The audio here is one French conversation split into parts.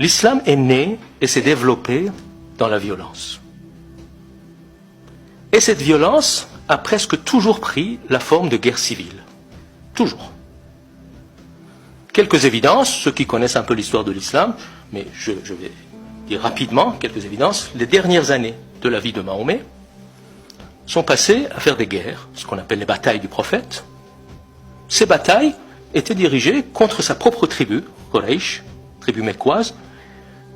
L'islam est né et s'est développé dans la violence. Et cette violence a presque toujours pris la forme de guerre civile. Toujours. Quelques évidences, ceux qui connaissent un peu l'histoire de l'islam, mais je vais dire rapidement quelques évidences. Les dernières années de la vie de Mahomet sont passées à faire des guerres, ce qu'on appelle les batailles du prophète. Ces batailles étaient dirigées contre sa propre tribu, Quraysh, tribu mecquoise,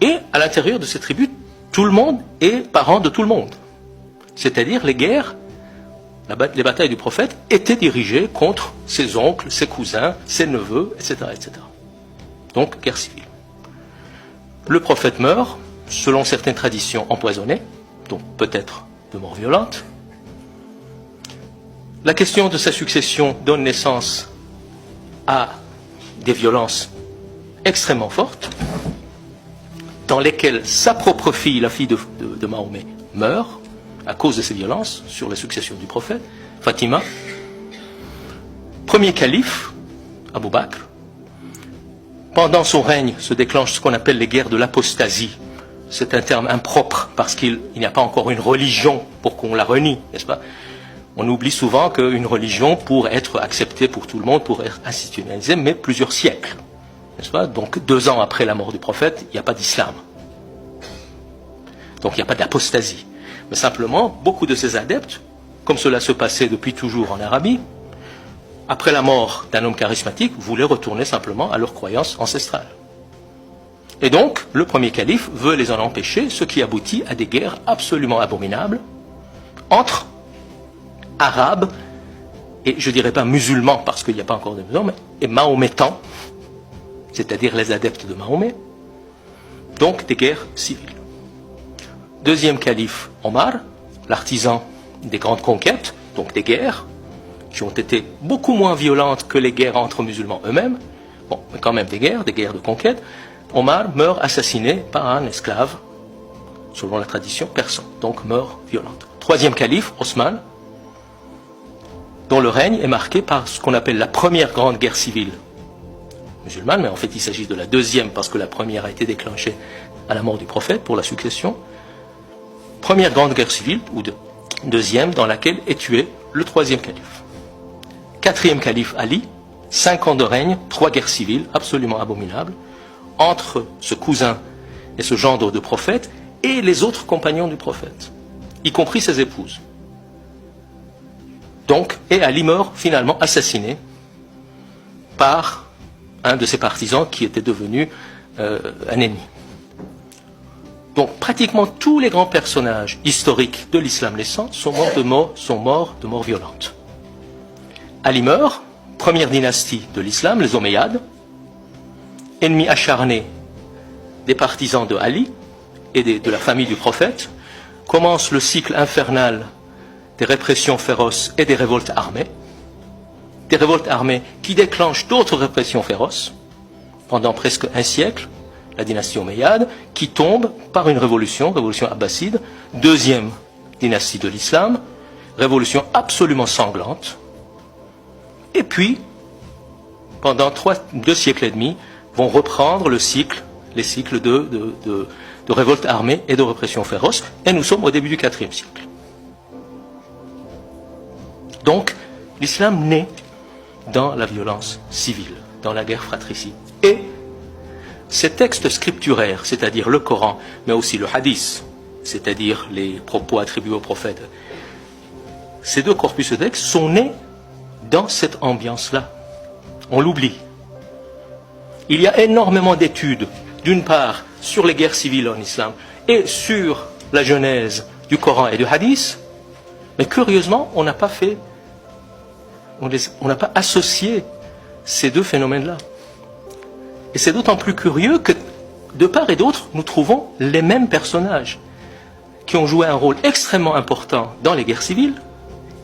et à l'intérieur de ces tribus, tout le monde est parent de tout le monde. C'est-à-dire les guerres, les batailles du prophète étaient dirigées contre ses oncles, ses cousins, ses neveux, etc., etc. Donc, guerre civile. Le prophète meurt, selon certaines traditions, empoisonné, donc peut-être de mort violente. La question de sa succession donne naissance à des violences extrêmement fortes, dans lesquelles sa propre fille, la fille de Mahomet, meurt à cause de ces violences sur la succession du prophète, Fatima. Premier calife, Abu Bakr. Pendant son règne se déclenchent ce qu'on appelle les guerres de l'apostasie. C'est un terme impropre parce qu'il n'y a pas encore une religion pour qu'on la renie, n'est-ce pas? On oublie souvent qu'une religion, pour être acceptée pour tout le monde, pour être institutionnalisée, met plusieurs siècles. N'est-ce pas? Donc 2 ans après la mort du prophète, il n'y a pas d'islam. Donc il n'y a pas d'apostasie. Mais simplement, beaucoup de ces adeptes, comme cela se passait depuis toujours en Arabie, après la mort d'un homme charismatique, voulaient retourner simplement à leurs croyances ancestrales. Et donc, le premier calife veut les en empêcher, ce qui aboutit à des guerres absolument abominables entre Arabes, et je ne dirais pas musulmans, parce qu'il n'y a pas encore de musulmans, et mahométans, c'est-à-dire les adeptes de Mahomet, donc des guerres civiles. Deuxième calife, Omar, l'artisan des grandes conquêtes, donc des guerres, qui ont été beaucoup moins violentes que les guerres entre musulmans eux-mêmes, bon, mais quand même des guerres de conquête. Omar meurt assassiné par un esclave, selon la tradition persan, donc mort violente. Troisième calife, Osman, dont le règne est marqué par ce qu'on appelle la première grande guerre civile musulmane, mais en fait il s'agit de la deuxième parce que la première a été déclenchée à la mort du prophète pour la succession. Première grande guerre civile, ou deuxième, dans laquelle est tué le troisième calife. Quatrième calife, Ali, 5 ans de règne, 3 guerres civiles absolument abominables, entre ce cousin et ce gendre de prophète et les autres compagnons du prophète, y compris ses épouses. Donc, et Ali meurt finalement assassiné par un de ses partisans qui était devenu un ennemi. Donc pratiquement tous les grands personnages historiques de l'islam naissant sont morts de mort violente. Ali meurt, première dynastie de l'islam, les Omeyyades, ennemis acharnés des partisans de Ali et de la famille du prophète, commence le cycle infernal des répressions féroces et des révoltes armées qui déclenchent d'autres répressions féroces pendant presque un siècle, la dynastie omeyyade, qui tombe par une révolution abbasside, deuxième dynastie de l'islam, révolution absolument sanglante. Et puis, pendant 2 siècles et demi, vont reprendre les cycles de révolte armée et de répression féroce, et nous sommes au début du IVe siècle. Donc, l'islam naît dans la violence civile, dans la guerre fratricide. Et ces textes scripturaires, c'est-à-dire le Coran, mais aussi le hadith, c'est-à-dire les propos attribués au prophète, ces 2 corpus de textes sont nés dans cette ambiance-là. On l'oublie. Il y a énormément d'études, d'une part, sur les guerres civiles en islam et sur la genèse du Coran et du hadith, mais curieusement, on n'a pas associé ces 2 phénomènes-là. Et c'est d'autant plus curieux que, de part et d'autre, nous trouvons les mêmes personnages qui ont joué un rôle extrêmement important dans les guerres civiles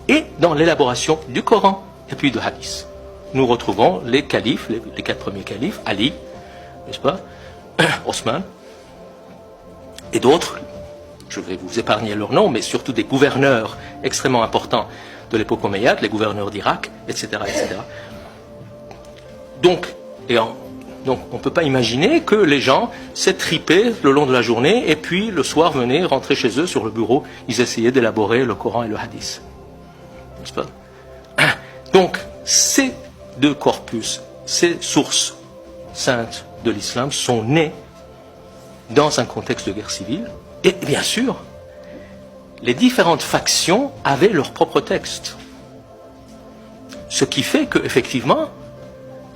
et dans l'élaboration du Coran et puis du hadith. Nous retrouvons les califes, les 4 premiers califes, Ali, n'est-ce pas, Osman, et d'autres, je vais vous épargner leurs noms, mais surtout des gouverneurs extrêmement importants de l'époque omeyyade, les gouverneurs d'Irak, etc., etc. Donc, Donc on ne peut pas imaginer que les gens s'étripaient le long de la journée et puis le soir venaient rentrer chez eux sur le bureau, ils essayaient d'élaborer le Coran et le Hadith. N'est-ce pas? Donc ces deux corpus, ces sources saintes de l'islam sont nées dans un contexte de guerre civile et bien sûr les différentes factions avaient leur propre texte. Ce qui fait qu'effectivement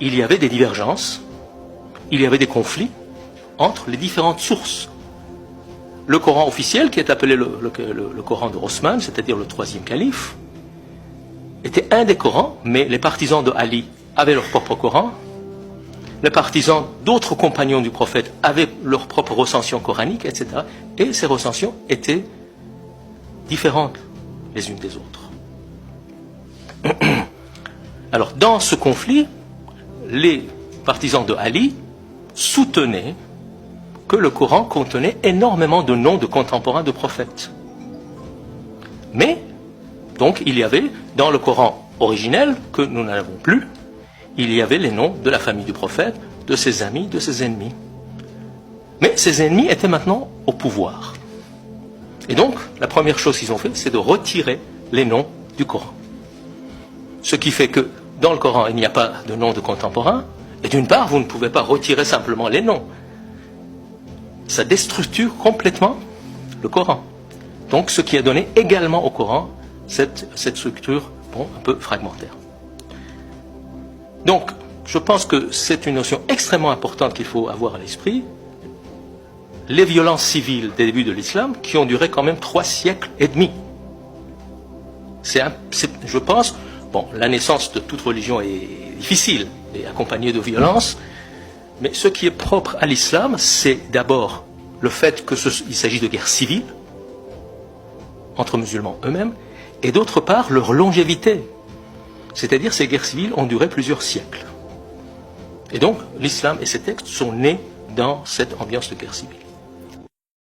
il y avait des divergences, il y avait des conflits entre les différentes sources. Le Coran officiel, qui est appelé le Coran de Osman, c'est-à-dire le troisième calife, était un des Corans, mais les partisans de Ali avaient leur propre Coran, les partisans d'autres compagnons du prophète avaient leur propre recension coranique, etc. Et ces recensions étaient différentes les unes des autres. Alors, dans ce conflit, les partisans de Ali soutenaient que le Coran contenait énormément de noms de contemporains de prophètes. Mais, donc, il y avait, dans le Coran originel, que nous n'avons plus, il y avait les noms de la famille du prophète, de ses amis, de ses ennemis. Mais ces ennemis étaient maintenant au pouvoir. Et donc, la première chose qu'ils ont fait, c'est de retirer les noms du Coran. Ce qui fait que, dans le Coran, il n'y a pas de nom de contemporains, et d'une part, vous ne pouvez pas retirer simplement les noms. Ça déstructure complètement le Coran. Donc, ce qui a donné également au Coran cette structure un peu fragmentaire. Donc, je pense que c'est une notion extrêmement importante qu'il faut avoir à l'esprit. Les violences civiles des débuts de l'islam, qui ont duré quand même 3 siècles et demi. Je pense, la naissance de toute religion est difficile et accompagnée de violence, mais ce qui est propre à l'islam, c'est d'abord le fait qu'il s'agit de guerres civiles entre musulmans eux-mêmes, et d'autre part leur longévité. C'est-à-dire ces guerres civiles ont duré plusieurs siècles. Et donc l'islam et ses textes sont nés dans cette ambiance de guerre civile.